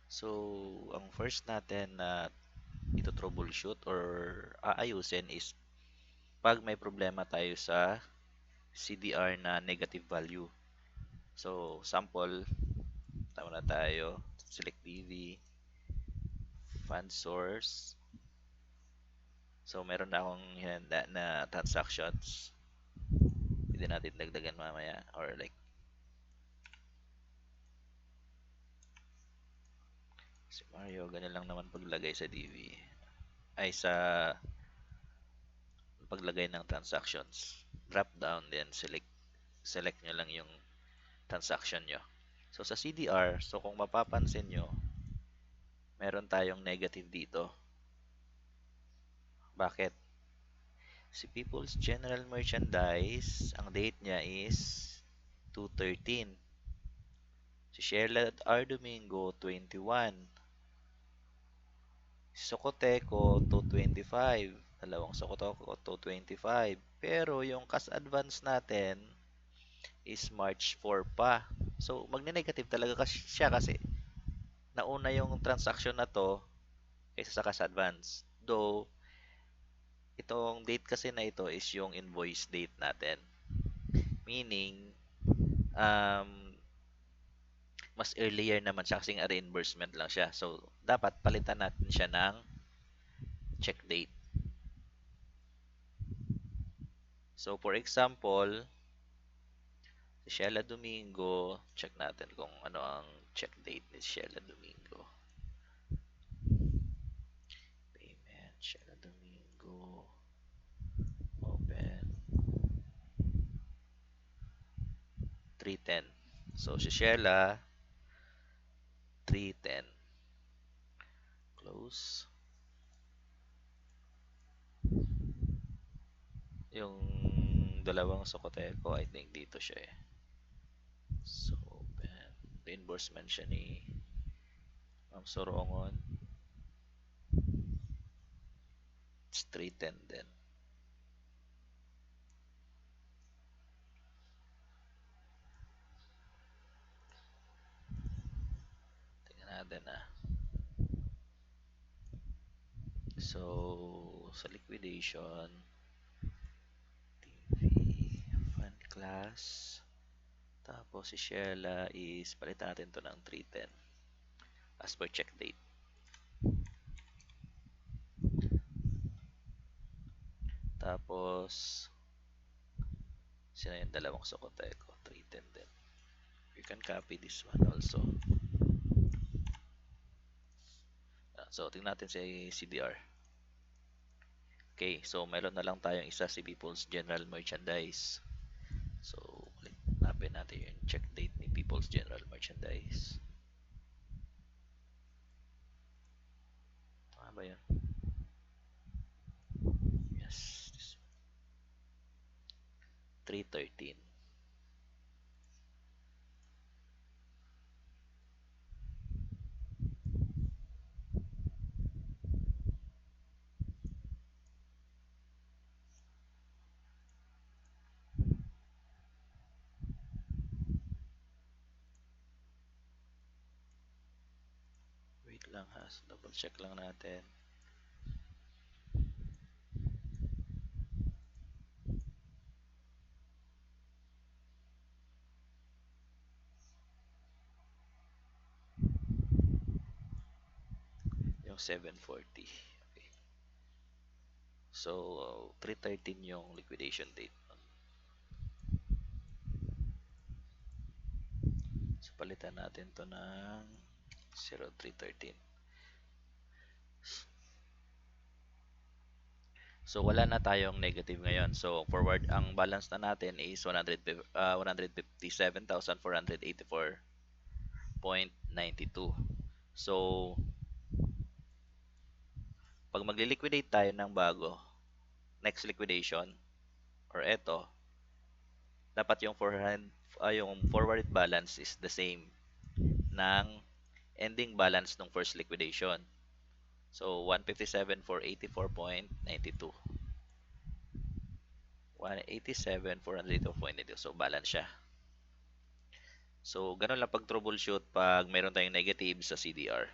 So, ang first natin na ito troubleshoot or aayusin is pag may problema tayo sa CDR na negative value. So, sample, tama na tayo, select DV, fund source. So, meron na akong hinanda na transactions. Pwede natin dagdagan mamaya or like si Mario, ganyan lang naman paglagay sa DV. Ay, sa paglagay ng transactions. Drop down, then select nyo lang yung transaction nyo. So, sa CDR, so kung mapapansin nyo, meron tayong negative dito. Bakit? Si People's General Merchandise, ang date niya is 2/13. Si Sheila R. Domingo, 21. Si Socoteco, 2/25. Dalawang Socoteco, 2/25. Pero yung cash advance natin is March 4 pa. So, magne-negative talaga kasi siya kasi nauna yung transaction na to kaysa sa cash advance. Though, itong date kasi na ito is yung invoice date natin. Meaning, um, mas earlier naman siya kasing reimbursement lang siya. So, dapat palitan natin siya ng check date. So, for example, si Sheila Domingo, check natin kung ano ang check date ni Sheila Domingo. Payment, Sheila Domingo, open, 310. So, si Sheila, 310. Close. Yung dalawang Socoteco, I think dito siya eh. So, open. Reimbursement siya ni Ma'am Sorongon. It's 310 din. Tingnan natin ah. So, sa liquidation, TV, fund class, tapos si Sheila is palitan natin to ng 310 as per check date. Tapos, sino yung dalawang Socoteco? 310 din. You can copy this one also. So, tingnan natin si CDR. Okay, so meron na lang tayong isa si People's General Merchandise. So, hanapin natin yung check date ni People's General Merchandise. Tama ba yun? Yes. 313. Wait lang ha. So, double check lang natin. Yung 740. Okay. So, 313 yung liquidation date. So, palitan natin to ng 0313. So, wala na tayong negative ngayon. So, forward, ang balance na natin is 157,484.92. So, pag magli-liquidate tayo ng bago, next liquidation, or eto, dapat yung forward balance is the same ng ending balance ng first liquidation. So, 157,484.92. 187,482. So, balance siya. So, ganun lang pag troubleshoot pag meron tayong negative sa CDR.